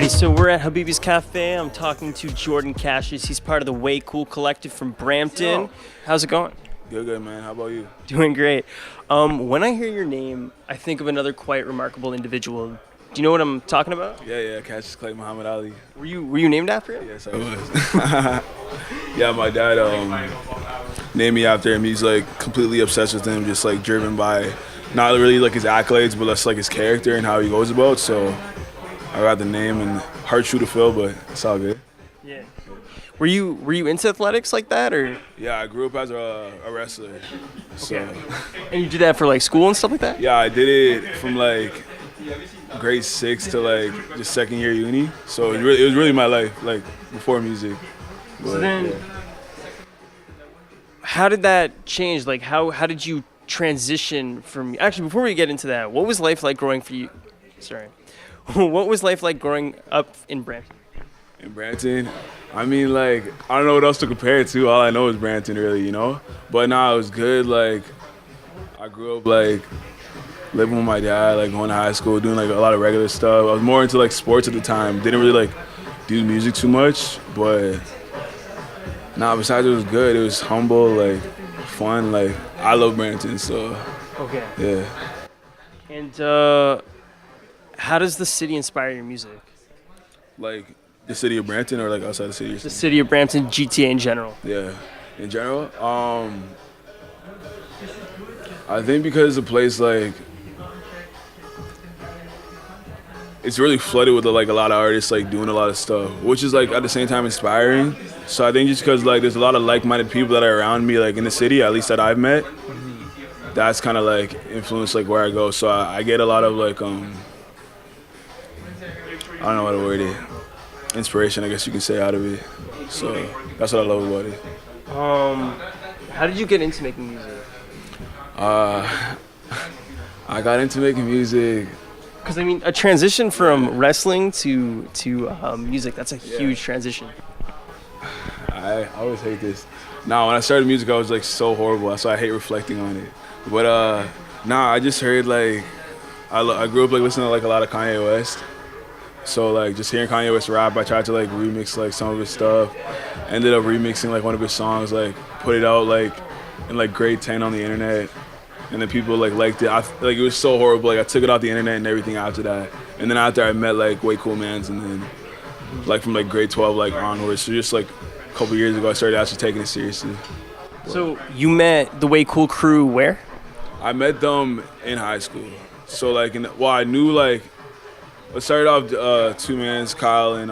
Hey, so we're at Habibi's Cafe. I'm talking to Jordan Cassius. He's part of the Way Cool collective from Brampton. How's it going? Good, man. How about you? Doing great. When I hear your name, I think of another quite remarkable individual. Do you know what I'm talking about? Yeah. Cassius Clay Muhammad Ali. Were you named after him? Yes, I was. Yeah, my dad named me after him. He's like completely obsessed with him, just like driven by not really like his accolades, but that's like his character and how he goes about. So I got the name and hard shoe to fill, but it's all good. Yeah. Were you into athletics like that, or? Yeah, I grew up as a wrestler. So Okay. And you did that for like school and stuff like that? yeah, I did it from like grade 6 to like just second year uni. So it was really my life, like before music. So But, then, yeah. how did that change? Like, how did you transition from? Actually, before we get into that, what was life like growing for you? Sorry, what was life like growing up in Brampton? In Brampton, I mean, like, I don't know what else to compare it to. All I know is Brampton, really, you know? But nah, it was good. Like, I grew up, like, living with my dad, like, going to high school, doing, like, a lot of regular stuff. I was more into, like, sports at the time. Didn't really, like, do music too much. But, nah, besides it was good. It was humble, like, fun. Like, I love Brampton, so, Okay. yeah. And how does the city inspire your music? Like, the city of Brampton or, like, outside the city? The city of Brampton, GTA in general. Yeah, in general, I think because it's a place like it's really flooded with like a lot of artists like doing a lot of stuff, which is like at the same time inspiring. So I think just because like there's a lot of like-minded people that are around me like in the city, at least that I've met, that's kind of like influenced like where I go. So I get a lot of like I don't know what to word it. Inspiration, I guess you can say, out of it. So that's what I love about it. How did you get into making music? I got into making music. Because I mean, a transition from wrestling to music, that's a huge transition. I always hate this. Nah, when I started music, I was like so horrible. So I hate reflecting on it. But nah, I just heard like I grew up like listening to like a lot of Kanye West. So like just hearing Kanye West rap, I tried to like remix like some of his stuff. Ended up remixing like one of his songs, like put it out like in like grade 10 on the internet, and then people like liked it. Like it was so horrible. Like I took it off the internet and everything after that. And then after I met like Way Cool Mans, and then like from like grade 12 like onwards. So just like a couple years ago, I started actually taking it seriously. So you met the Way Cool crew where? I met them in high school. So like I knew like. I started off two mans, Kyle and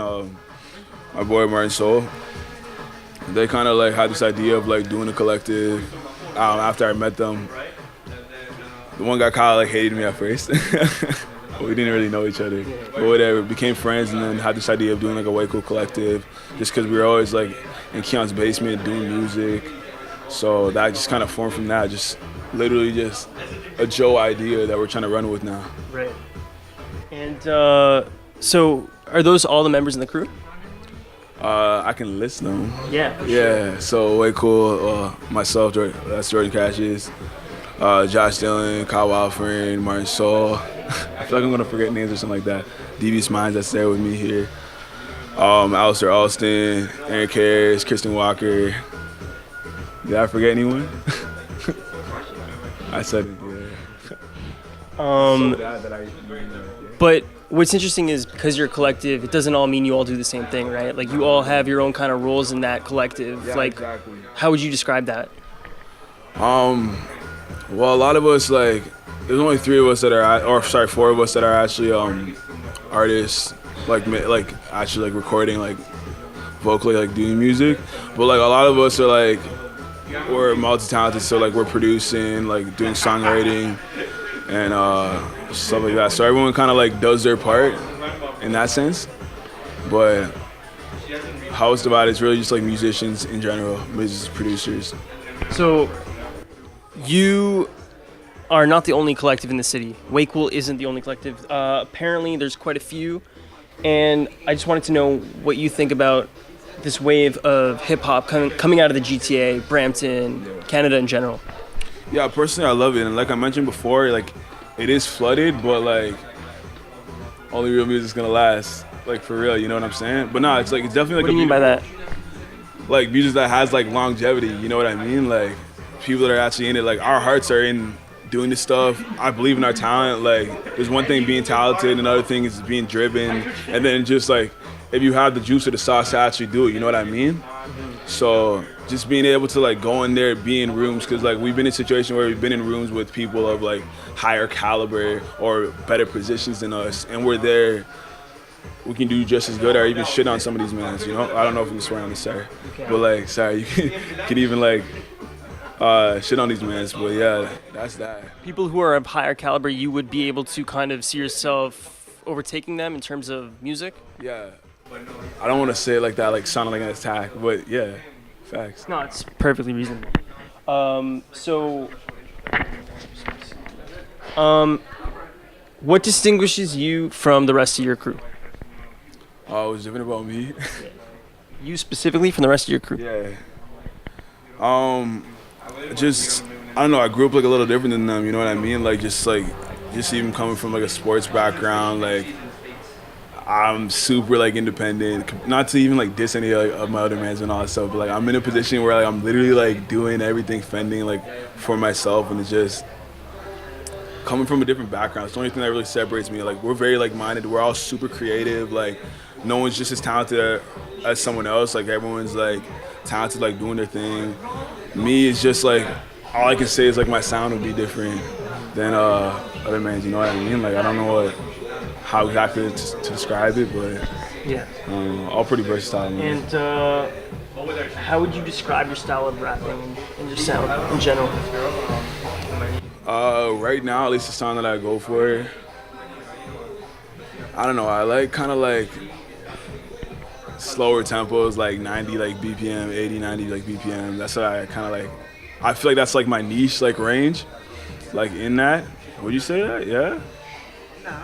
my boy Martin Soul. They kind of like had this idea of like doing a collective. After I met them, the one guy Kyle like hated me at first. We didn't really know each other, but whatever. Became friends and then had this idea of doing like a Way Cool collective, just because we were always like in Keon's basement doing music. So that just kind of formed from that. Just literally just a Joe idea that we're trying to run with now. Right. And so, are those all the members in the crew? I can list them. Yeah. Yeah, so Way Cool, myself, that's Jordan Cassius, Josh Dillon, Kyle Walford, Martin Soul. I feel like I'm gonna forget names or something like that. Devious Minds that's there with me here. Alistair Alston, Aaron Karras, Kristen Walker. Did I forget anyone? I said it, yeah. So bad that I But what's interesting is because you're a collective, it doesn't all mean you all do the same thing, right? Like you all have your own kind of roles in that collective. Yeah, like, exactly. How would you describe that? Well, a lot of us like there's only four of us that are actually artists, like actually like recording, like vocally, like doing music. But like a lot of us are like we're multi-talented, so like we're producing, like doing songwriting and stuff like that. So everyone kind of like does their part in that sense. But how it's divided is really just like musicians in general, musicians, producers. So you are not the only collective in the city. Way Cool isn't the only collective. Apparently there's quite a few. And I just wanted to know what you think about this wave of hip-hop coming out of the GTA, Brampton, Canada in general. Yeah, personally I love it. And like I mentioned before, like it is flooded, but like only real music's gonna last. like for real. You know what I'm saying? But no, it's like it's definitely like What do you mean by that? like music that has like longevity. You know what I mean? Like people that are actually in it. Like our hearts are in doing this stuff. I believe in our talent. Like there's one thing being talented, another thing is being driven, and then just like if you have the juice or the sauce to actually do it. You know what I mean? So just being able to like go in there, be in rooms, because like we've been in situations where we've been in rooms with people of like higher caliber or better positions than us, and we're there. We can do just as good or even shit on some of these men. You know, I don't know if we can swear on this, sorry, but like, sorry, you can even like shit on these men. But yeah, that's that. People who are of higher caliber, you would be able to kind of see yourself overtaking them in terms of music? Yeah, I don't want to say it like that, like sounding like an attack, but yeah, facts. No, it's perfectly reasonable. So, what distinguishes you from the rest of your crew? Oh, it's different about me. You specifically from the rest of your crew? Yeah. Just I don't know. I grew up like a little different than them. You know what I mean? Like just even coming from like a sports background, like I'm super like independent. Not to even like diss any like, of my other mans and all that stuff, but like I'm in a position where like I'm literally like doing everything, fending like for myself, and it's just coming from a different background. It's the only thing that really separates me. Like we're very like minded. We're all super creative. Like no one's just as talented as someone else. Like everyone's like talented, like doing their thing. Me is just like all I can say is like my sound would be different than other mans. You know what I mean? Like I don't know how exactly to describe it, but Yeah. all pretty versatile. Man. And how would you describe your style of rapping and your sound in general? Right now, at least the song that I go for, I don't know. I like kind of like slower tempos, like 90 like BPM, 80, 90 like BPM. That's what I kind of like. I feel like that's like my niche like range, like in that. Would you say that? Yeah. Nah,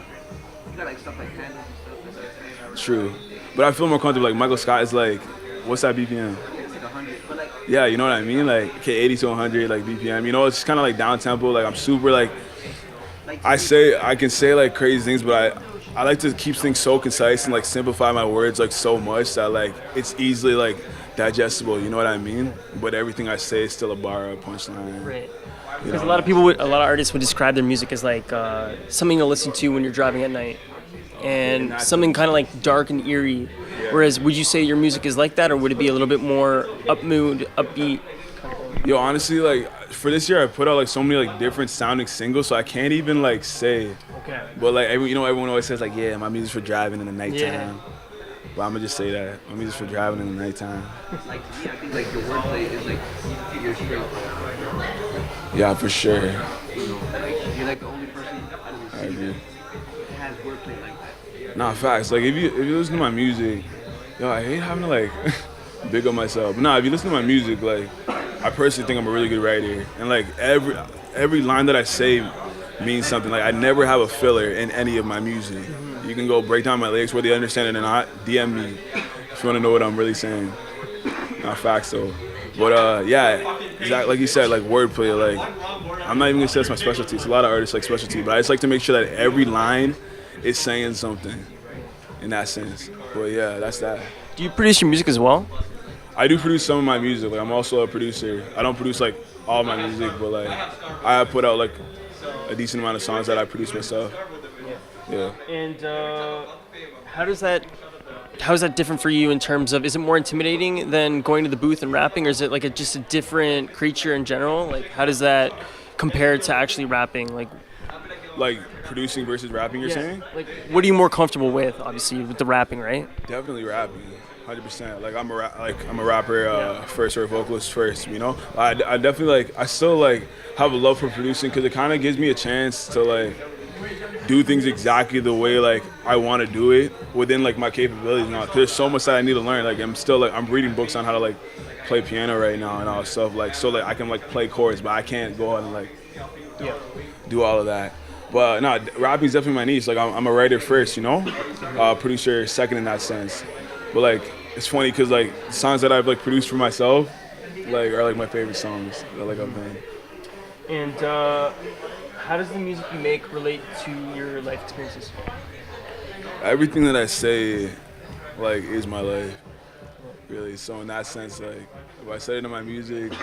you got like stuff like candles and stuff. True, but I feel more comfortable. Like Michael Scott is like, what's that BPM? It's like 100, but like Yeah, you know what I mean? Like, okay, 80 to 100, like BPM. You know, it's kind of like down tempo. Like I'm super like, I can say like crazy things, but I like to keep things so concise and like simplify my words like so much that like it's easily like digestible. You know what I mean? But everything I say is still a bar or a punchline. Right. You Because know? a lot of artists would describe their music as like something to listen to when you're driving at night, and something kind of like dark and eerie. Whereas, would you say your music is like that, or would it be a little bit more up mood, upbeat? Yo, honestly, like for this year, I put out like so many like different sounding singles, so I can't even like say. Okay. But like everyone always says like, yeah, my music's for driving in the nighttime. Yeah. But I'm gonna just say that my music's for driving in the nighttime. like to me, I think like your wordplay is like you're straight. Yeah, for sure. You know, like you're like the only person out of the I city agree. that has wordplay like that. Nah, facts. Like if you listen to my music, yo, I hate having to like big up myself. But nah, if you listen to my music, like I personally think I'm a really good writer, and like every line that I say means something. Like I never have a filler in any of my music. You can go break down my lyrics, whether you understand it or not. DM me if you want to know what I'm really saying. Not facts though. But yeah, exactly like you said, like wordplay. Like I'm not even gonna say that's my specialty. It's a lot of artists like specialty, but I just like to make sure that every line is saying something in that sense. But yeah, that's that. Do you produce your music as well? I do produce some of my music. Like I'm also a producer. I don't produce like all my music, but like I put out like a decent amount of songs that I produce myself. Yeah. And how is that different for you in terms of, is it more intimidating than going to the booth and rapping, or is it like just a different creature in general? Like how does that compare to actually rapping? Like producing versus rapping, you're saying? Like what are you more comfortable with? Obviously with the rapping, right? Definitely rapping, 100%. Like I'm a rapper first, or a vocalist first. You know, I definitely like I still like have a love for producing because it kind of gives me a chance to like do things exactly the way like I want to do it within like my capabilities now. There's so much that I need to learn. Like I'm reading books on how to like play piano right now and all stuff like so like I can like play chords, but I can't go out and like do all of that. But no, rapping is definitely my niche. Like I'm a writer first, you know, producer second in that sense. But like it's funny because like songs that I've like produced for myself like are like my favorite songs that like I've made. And how does the music you make relate to your life experiences? Everything that I say, like, is my life, really. So in that sense, like, if I say it in my music,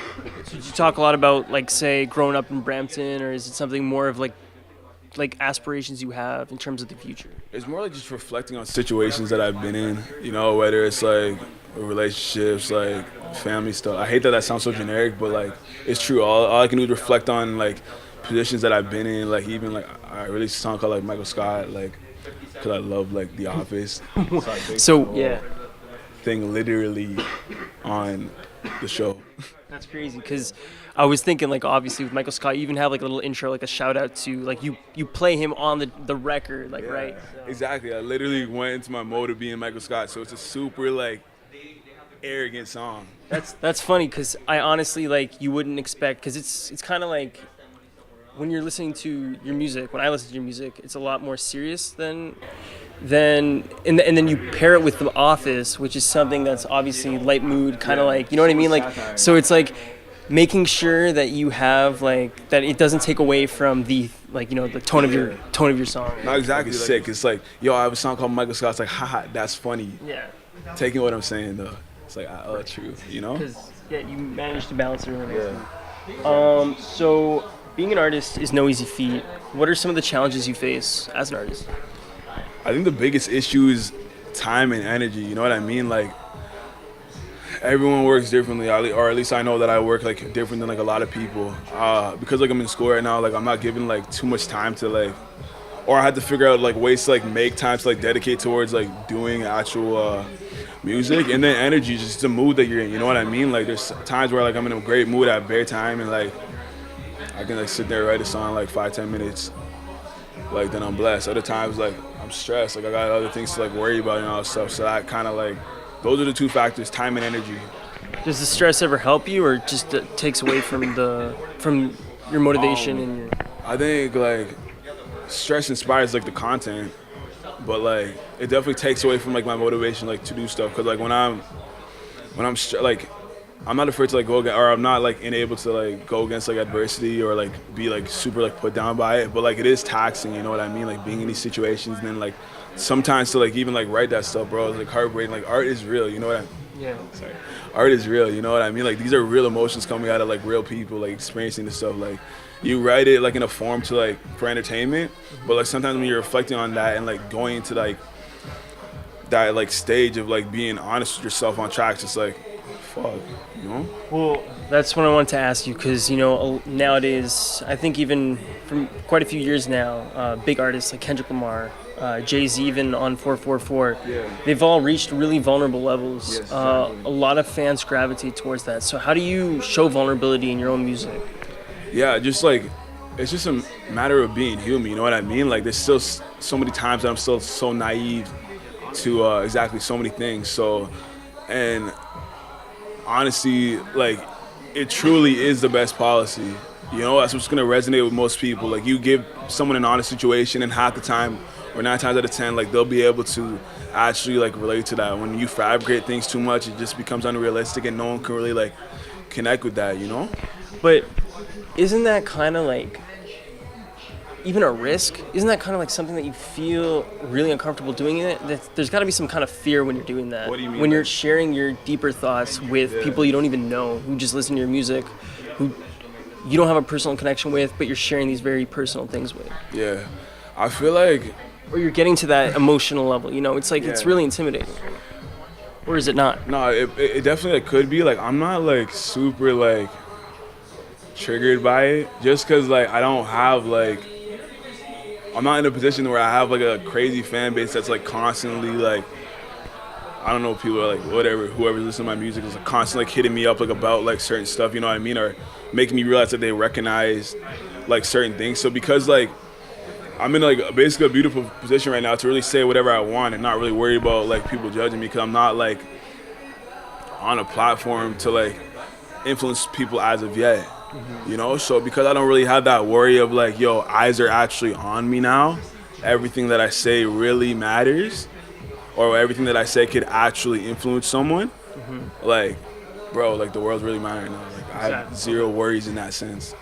Did you talk a lot about, like, say, growing up in Brampton, or is it something more of like aspirations you have in terms of the future? it's more like just reflecting on situations that I've been in, you know, whether it's like relationships, like family stuff. I hate that that sounds so generic, but like it's true. All I can do is reflect on like positions that I've been in, like even like I released a song called like Michael Scott, like because I love like The Office. So I based So the yeah, whole thing literally on the show. that's crazy because I was thinking, like, obviously with Michael Scott, you even have like a little intro, like a shout out to, like, you play him on the record, like, right? Exactly. I literally went into my mode of being Michael Scott, so it's a super like arrogant song. That's funny because I honestly, like, you wouldn't expect, because it's kind of like when you're listening to your music. When I listen to your music, it's a lot more serious and then you pair it with The Office, which is something that's obviously light mood, kind of like, you know what I mean, like, so it's like making sure that you have, like, that it doesn't take away from the, like, you know, the tone of your song. Not exactly sick. It's like, yo, I have a song called Michael Scott. It's like, haha, that's funny. Yeah, Taking what I'm saying though, it's like, oh, true, you know? because yeah, you managed to balance it really nicely. So being an artist is no easy feat. What are some of the challenges you face as an artist? I think the biggest issue is time and energy. You know what I mean? Like, everyone works differently, or at least I know that I work like different than like a lot of people. Because like I'm in school right now, like I'm not given like too much time to like, or I had to figure out like ways to like make time to like dedicate towards like doing actual music. And then energy, just the mood that you're in. You know what I mean? Like there's times where like I'm in a great mood at bare time, and like I can like sit there and write a song like 5-10 minutes. Like then I'm blessed. Other times like I'm stressed. Like I got other things to like worry about and all that stuff. So that kind of like, those are the two factors: time and energy. Does the stress ever help you, or just takes away from your motivation and your? I think like stress inspires like the content, but like it definitely takes away from like my motivation like to do stuff. Cause like when I'm like I'm not afraid to like go against, or I'm not like unable to like go against like adversity or like be like super like put down by it. But like it is taxing, you know what I mean? Like being in these situations and then like sometimes to like even like write that stuff, bro, it's like heartbreaking. Like art is real, you know what I mean? Yeah. Sorry. Art is real, you know what I mean? Like these are real emotions coming out of like real people like experiencing this stuff. Like you write it like in a form to like for entertainment, but like sometimes when you're reflecting on that and like going into like that like stage of like being honest with yourself on tracks, it's like fuck, you know? Well, that's what I wanted to ask you, because, you know, nowadays, I think even from quite a few years now, big artists like Kendrick Lamar, Jay-Z, even on 444, they've all reached really vulnerable levels. A lot of fans gravitate towards that. So how do you show vulnerability in your own music? Yeah, just like, it's just a matter of being human, you know what I mean? Like there's still so many times that I'm still so naive to exactly so many things. So, and honestly, like, it truly is the best policy. You know, that's what's gonna resonate with most people. Like, you give someone an honest situation, and half the time, or 9 times out of 10, like, they'll be able to actually, like, relate to that. When you fabricate things too much, it just becomes unrealistic, and no one can really, like, connect with that, you know? But isn't that kind of like even a risk? Isn't that kind of like something that you feel really uncomfortable doing it? There's got to be some kind of fear when you're doing that. What do you mean? When you're sharing your deeper thoughts with people you don't even know, who just listen to your music, who you don't have a personal connection with, but you're sharing these very personal things with. Yeah. I feel like... Or you're getting to that emotional level, you know? It's like, it's really intimidating. Or is it not? No, it definitely could be. Like, I'm not, like, super, like, triggered by it. Just because, like, I don't have, like... I'm not in a position where I have like a crazy fan base that's like constantly like, I don't know, people are like whatever, whoever's listening to my music is like constantly like hitting me up like about like certain stuff, you know what I mean, or making me realize that they recognize like certain things. So because like I'm in like basically a beautiful position right now to really say whatever I want and not really worry about like people judging me, because I'm not like on a platform to like influence people as of yet. You know, so because I don't really have that worry of like, yo, eyes are actually on me now, everything that I say really matters, or everything that I say could actually influence someone, like, bro, like the world's really mine right now. Like I have zero worries in that sense.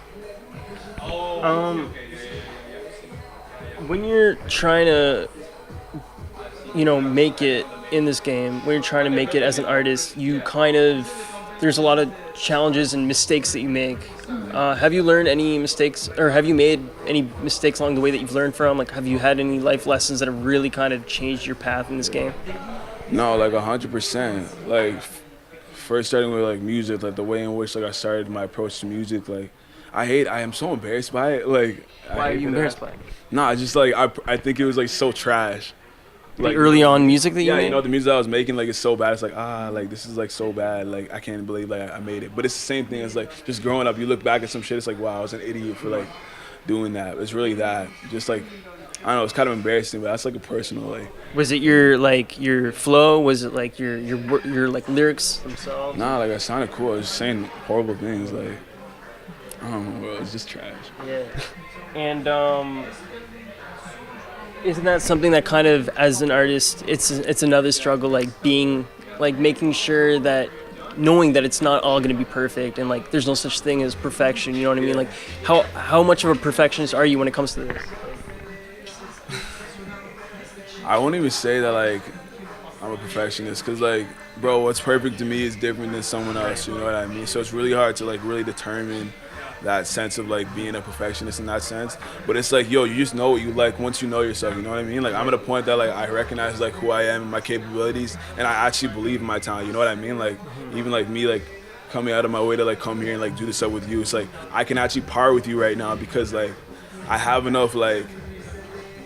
When you're trying to make it in this game, when you're trying to make it as an artist, you kind of there's a lot of challenges and mistakes that you make. Have you learned any mistakes, or have you made any mistakes along the way that you've learned from? Like, have you had any life lessons that have really kind of changed your path in this game? No, like 100%. Like first starting with like music, like the way in which like I started my approach to music, like I am so embarrassed by it. Like Why are you embarrassed by it? Nah, just like I think it was like so trash. Like early on music that you Yeah, made? you know the music I was making, like it's so bad. It's like like this is like so bad. Like I can't believe like I made it. But it's the same thing as like just growing up. You look back at some shit. It's like wow, I was an idiot for like doing that. It's really that. Just like I don't know. It's kind of embarrassing, but that's like a personal like. Was it your flow? Was it like your like lyrics themselves? Nah, like I sounded cool. I was just saying horrible things. Like I don't know, bro. It's just trash. Yeah. And isn't that something that kind of, as an artist, it's another struggle, like making sure that, knowing that it's not all going to be perfect, and like there's no such thing as perfection. You know what I mean? Like how much of a perfectionist are you when it comes to this? I won't even say that like I'm a perfectionist, cause like bro, what's perfect to me is different than someone else. You know what I mean? So it's really hard to like really determine that sense of like being a perfectionist in that sense. But it's like, yo, you just know what you like once you know yourself. You know what I mean? Like I'm at a point that like I recognize like who I am and my capabilities, and I actually believe in my talent. You know what I mean? Like even like me like coming out of my way to like come here and like do this stuff with you. It's like I can actually par with you right now because like I have enough like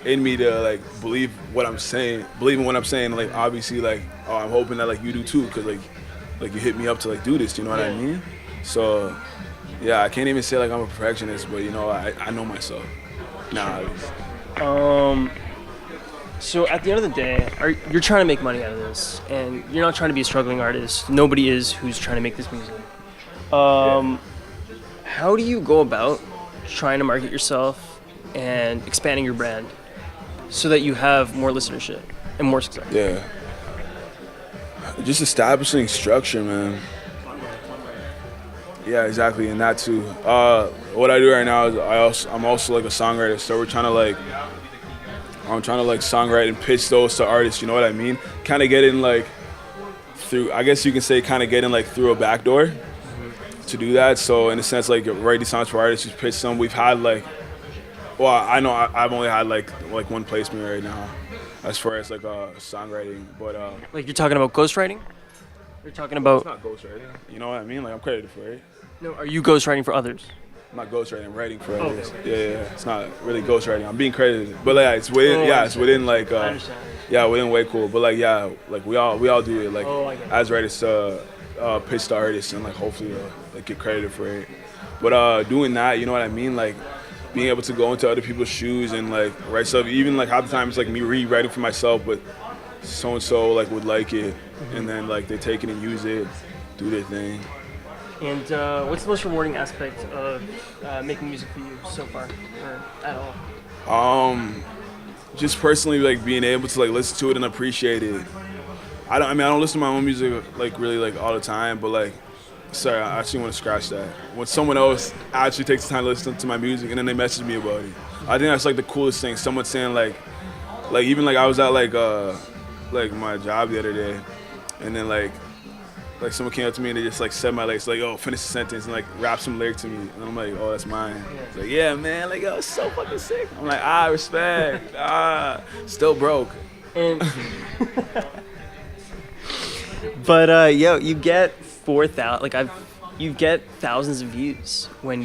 in me to like believe in what I'm saying. Like obviously like I'm hoping that like you do too, because like you hit me up to like do this. You know what I mean? So yeah, I can't even say like I'm a perfectionist, but you know I know myself. Nah. So at the end of the day, you're trying to make money out of this, and you're not trying to be a struggling artist. Nobody is who's trying to make this music. How do you go about trying to market yourself and expanding your brand so that you have more listenership and more success? Yeah. Just establishing structure, man. Yeah, exactly, and that too. What I do right now is I'm also like a songwriter, so I'm trying to like songwrite and pitch those to artists. You know what I mean? Kind of get in like through, I guess you can say, kind of get in like through a back door to do that. So in a sense, like write these songs for artists, just pitch them. We've had like, well, I know I've only had like one placement right now, as far as like songwriting, but Like you're talking about ghostwriting? You're talking about. it's not ghostwriting. You know what I mean? Like I'm credited for it. No, are you ghostwriting for others? I'm not ghostwriting, I'm writing for others. Okay. Yeah. It's not really ghostwriting. I'm being credited. But like it's within it's within like I understand. yeah, within Way Cool. But like yeah, like we all do it like I get it. as writers pitch to artists and like hopefully like get credited for it. But doing that, you know what I mean? Like being able to go into other people's shoes and like write stuff, even like half the time it's like me rewriting for myself, but so and so like would like it, and then like they take it and use it, do their thing. And what's the most rewarding aspect of making music for you so far, or at all? Just personally like being able to like listen to it and appreciate it. I don't listen to my own music like really like all the time, but like sorry, I actually want to scratch that. When someone else actually takes the time to listen to my music and then they message me about it, I think that's like the coolest thing. Someone saying like even like I was at like my job the other day, and then like someone came up to me and they just like said my lyrics, like, oh, finish the sentence and like rap some lyrics to me, and I'm like, oh, that's mine. It's like, yeah, man, like, oh, it's so fucking sick. I'm like, respect, still broke. And but you get 4,000. Like you get thousands of views or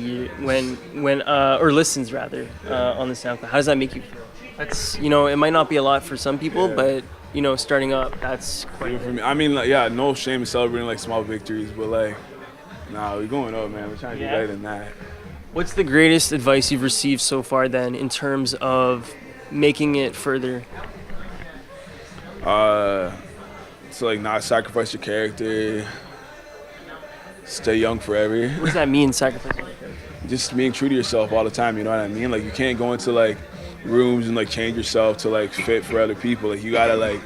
listens rather on the SoundCloud. How does that make you feel? That's it might not be a lot for some people, but starting up, that's quite for me. I mean, like, yeah, no shame in celebrating like small victories, but like, nah, we're going up, man. We're trying to do better than that. What's the greatest advice you've received so far then in terms of making it further? So like not sacrifice your character, stay young forever. What does that mean, sacrificing your character? Just being true to yourself all the time, you know what I mean? Like you can't go into like rooms and like change yourself to like fit for other people. Like you gotta like,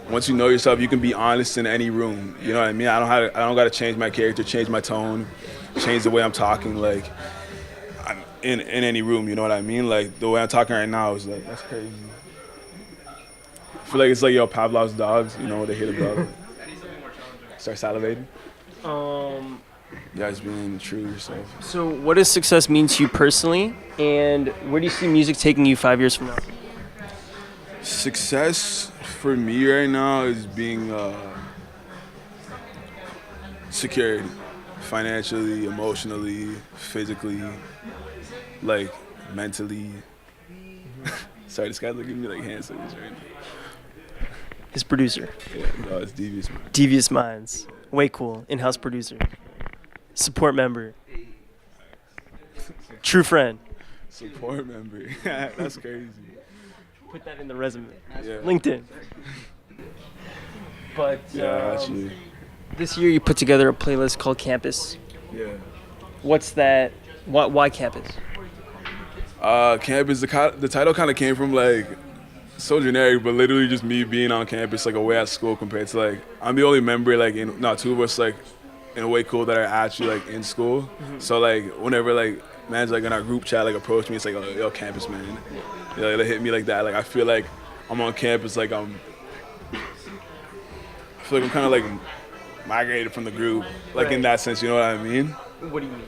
once you know yourself, you can be honest in any room. You know what I mean? I don't gotta change my character, change my tone, change the way I'm talking. Like in any room, you know what I mean? Like the way I'm talking right now is like, that's crazy. feel like it's like, yo, Pavlov's dogs, you know, they hear the bell, start salivating. Yeah, just being true to yourself. So, what does success mean to you personally, and where do you see music taking you 5 years from now? Success for me right now is being secured financially, emotionally, physically, like mentally. Sorry, this guy's looking at me like hand signals right now. His producer. Yeah, no, it's devious, man. Devious Minds. Way cool. In-house producer. Support member. True friend. Support member. That's crazy. Put that in the resume. Yeah. LinkedIn. But Yeah, actually. this year you put together a playlist called Campus. Yeah. What's that? Why Campus? Campus, the title kind of came from like, so generic, but literally just me being on campus, like away at school compared to like, I'm the only member, like, two of us, like, in a way cool that are actually like in school. Mm-hmm. So like, whenever like, man's like in our group chat, like approach me, it's like, oh, yo, campus, man. Yeah, like, they hit me like that. Like, I feel like I'm on campus, like I feel like I'm kind of like migrated from the group, like right. In that sense, you know what I mean? What do you mean?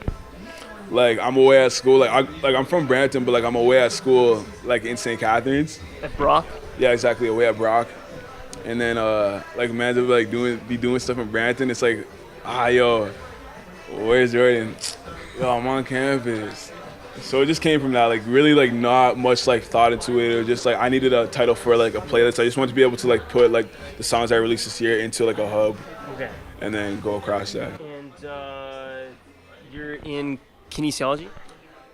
Like, I'm away at school, like I'm from Brampton, but like I'm away at school, like in St. Catharines. At Brock? Yeah, exactly, away at Brock. And then like man's like doing stuff in Brampton. It's like, yo, where's Jordan? Yo, I'm on campus. So it just came from that, like really like not much like thought into it. It was just like I needed a title for like a playlist. I just wanted to be able to like put like the songs I released this year into like a hub. Okay. And then go across that. And you're in kinesiology?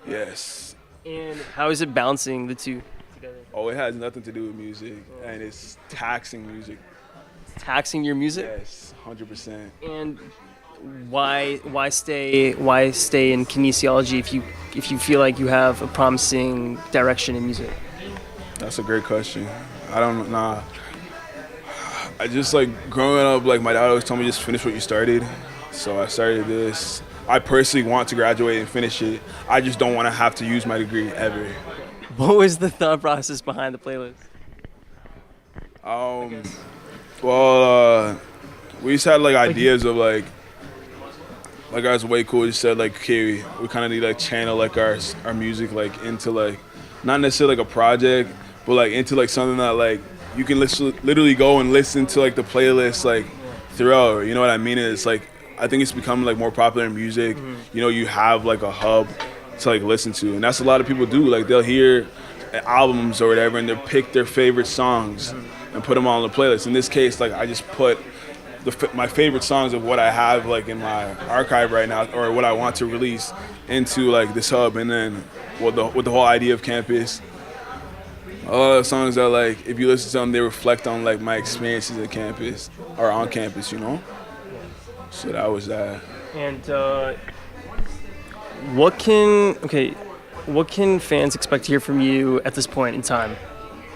Yes. And how is it balancing the two together? Oh, it has nothing to do with music, and it's taxing music. It's taxing your music? Yes, 100%. And why stay in kinesiology if you feel like you have a promising direction in music? That's a great question. I don't know. I just like growing up, like my dad always told me just finish what you started. So I started this. I personally want to graduate and finish it. I just don't want to have to use my degree ever. What was the thought process behind the playlist? We just had like ideas of like guys way cool. Just said like, okay, we kind of need to like channel like our music like into like not necessarily like a project, but like into like something that like you can literally go and listen to like the playlist like throughout. You know what I mean? It's like I think it's become like more popular in music. Mm-hmm. You know, you have like a hub to like listen to, and that's a lot of people do. Like they'll hear albums or whatever, and they'll pick their favorite songs and put them on the playlist. In this case, like I just put my favorite songs of what I have like in my archive right now, or what I want to release into like this hub, and then with the whole idea of campus. A lot of songs that like if you listen to them, they reflect on like my experiences at campus or on campus, you know. So that was that. And what can fans expect to hear from you at this point in time?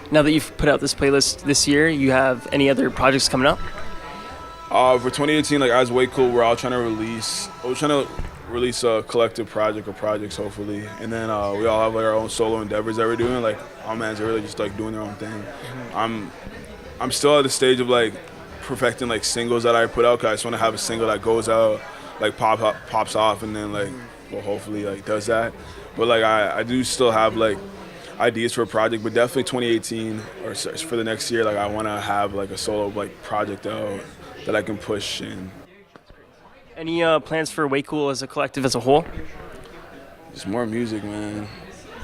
Now that you've put out this playlist this year, you have any other projects coming up? For 2018, like as Way Cool, we're trying to release a collective project or projects hopefully, and then we all have like our own solo endeavors that we're doing. Like our mans are really just like doing their own thing. Mm-hmm. I'm still at the stage of like perfecting like singles that I put out, because I just want to have a single that goes out, like pops off, and then like well hopefully like does that. But like I do still have like ideas for a project, but definitely 2018 or for the next year, like I want to have like a solo like project out that I can push in. Any plans for Way Cool as a collective as a whole? Just more music, man.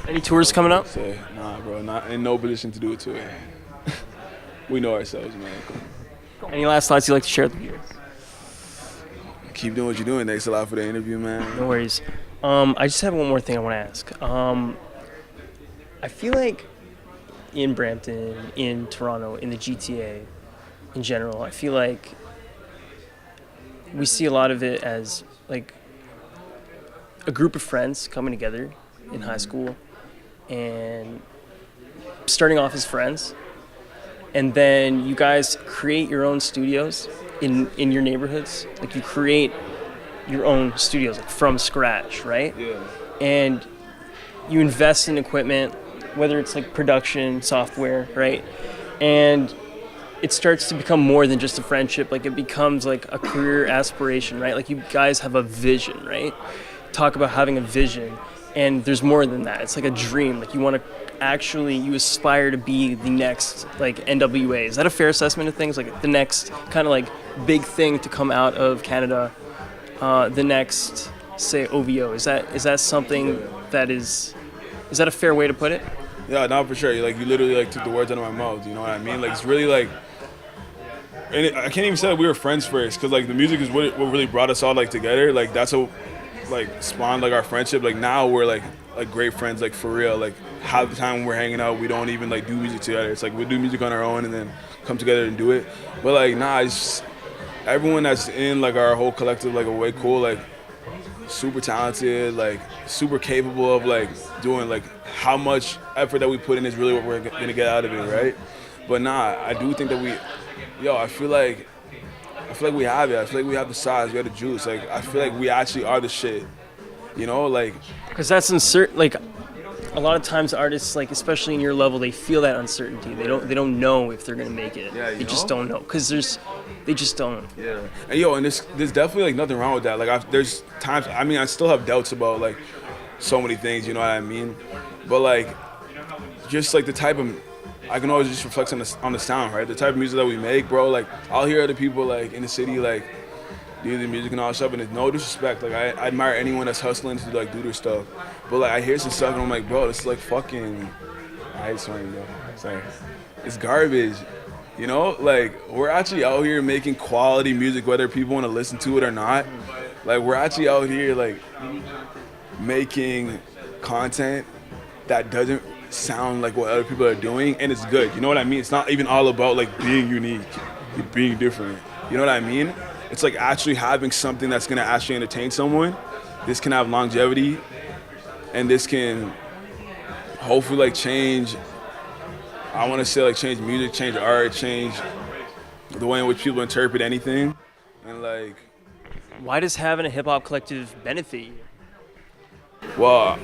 Any tours coming up? Nah, bro, not in no position to do it to it. We know ourselves, man. Any last thoughts you'd like to share with the viewers? Keep doing what you're doing. Thanks a lot for the interview, man. No worries. I just have one more thing I want to ask. I feel like in Brampton, in Toronto, in the GTA, in general, I feel like we see a lot of it as like a group of friends coming together in high school and starting off as friends, and then you guys create your own studios in your neighborhoods. Like you create your own studios like from scratch, right? Yeah. And you invest in equipment, whether it's like production software, right? And it starts to become more than just a friendship. Like it becomes like a career aspiration, right? Like you guys have a vision, right? Talk about having a vision, and there's more than that. It's like a dream. Like you aspire to be the next like NWA. Is that a fair assessment of things? Like the next kind of like big thing to come out of Canada, the next say OVO. Is that something that is that a fair way to put it? Yeah, no, for sure. You literally like took the words out of my mouth. You know what I mean? Like it's really like, and I can't even say that we were friends first, because like the music is what really brought us all like together. Like that's what like spawned like our friendship. Like now we're like great friends, like for real. Like half the time we're hanging out, we don't even like do music together. It's like we do music on our own and then come together and do it. But like nah, it's just, everyone that's in like our whole collective like Way Cool, like super talented, like super capable of like doing like how much effort that we put in is really what we're gonna get out of it, right? But nah, I do think that I feel like we have it. I feel like we have the size, we have the juice. Like I feel like we actually are the shit, you know, like. Because that's uncertain. Like a lot of times, artists, like especially in your level, they feel that uncertainty. They don't know if they're gonna make it. Yeah, they just don't know because they just don't. Yeah. And there's definitely like nothing wrong with that. Like there's times. I mean, I still have doubts about like so many things. You know what I mean? But like, just like the type of, I can always just reflect on the sound, right? The type of music that we make, bro. Like I'll hear other people like in the city like do the music and all that stuff, and it's no disrespect. Like I admire anyone that's hustling to like do their stuff, but like I hear some stuff and I'm like, bro, this is like fucking. I hate swearing, bro. Sorry. It's garbage. You know, like we're actually out here making quality music, whether people want to listen to it or not. Like we're actually out here like making content that doesn't sound like what other people are doing, and it's good. You know what I mean? It's not even all about like being unique, being different. You know what I mean? It's like actually having something that's gonna actually entertain someone. This can have longevity, and this can hopefully like change. I want to say like change music, change art, change the way in which people interpret anything, and like. Why does having a hip hop collective benefit you? Well,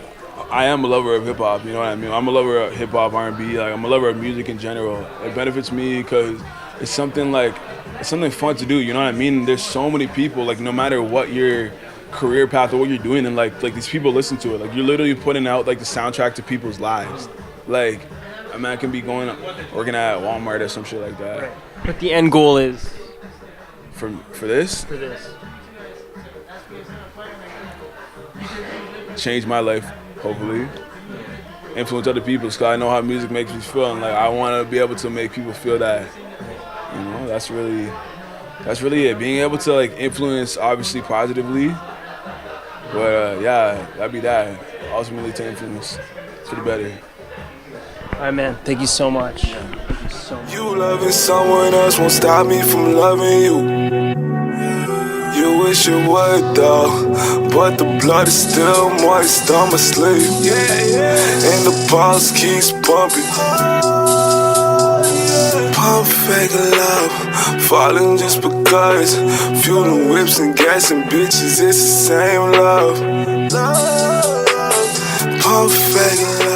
I am a lover of hip hop. You know what I mean? I'm a lover of hip hop, R&B. Like I'm a lover of music in general. It benefits me because it's something fun to do. You know what I mean? There's so many people. Like no matter what your career path or what you're doing, and like these people listen to it. Like you're literally putting out like the soundtrack to people's lives. Like a man can be working at Walmart or some shit like that. Right. But the end goal is for this. For this. Change my life, hopefully. Influence other people, because I know how music makes me feel, and like I want to be able to make people feel that. You know, that's really it. Being able to like influence, obviously positively, but yeah, that'd be that. Ultimately, to influence for the better. All right, man. Thank you so much. Thank you so much. You loving someone else won't stop me from loving you. You wish you would though, but the blood is still moist on my sleeve. And the pulse keeps pumping. Pump fake love, falling just because. Fueling whips and gas and bitches, it's the same love. Pump fake love.